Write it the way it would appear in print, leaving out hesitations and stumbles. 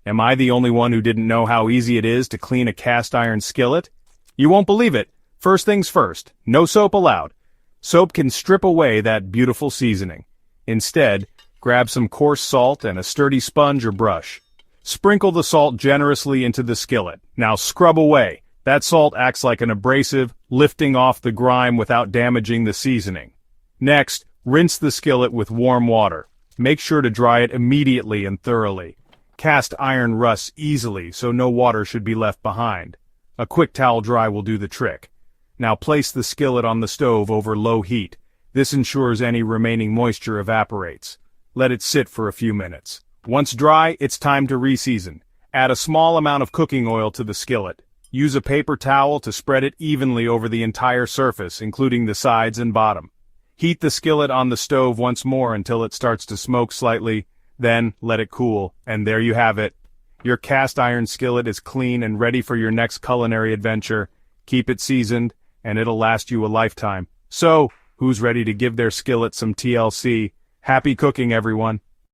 Am I the only one who didn't know how easy it is to clean a cast iron skillet? You won't believe it. First things first, no soap allowed. Soap can strip away that beautiful seasoning. Instead, grab some coarse salt and a sturdy sponge or brush. Sprinkle the salt generously into the skillet. Now scrub away. That salt acts like an abrasive, lifting off the grime without damaging the seasoning. Next, rinse the skillet with warm water. Make sure to dry it immediately and thoroughly. Cast iron rusts easily, so no water should be left behind. A quick towel dry will do the trick. Now place the skillet on the stove over low heat. This ensures any remaining moisture evaporates. Let it sit for a few minutes. Once dry, it's time to reseason. Add a small amount of cooking oil to the skillet. Use a paper towel to spread it evenly over the entire surface, including the sides and bottom. Heat the skillet on the stove once more until it starts to smoke slightly, then let it cool, and there you have it. Your cast iron skillet is clean and ready for your next culinary adventure. Keep it seasoned, and it'll last you a lifetime. So, who's ready to give their skillet some TLC? Happy cooking, everyone!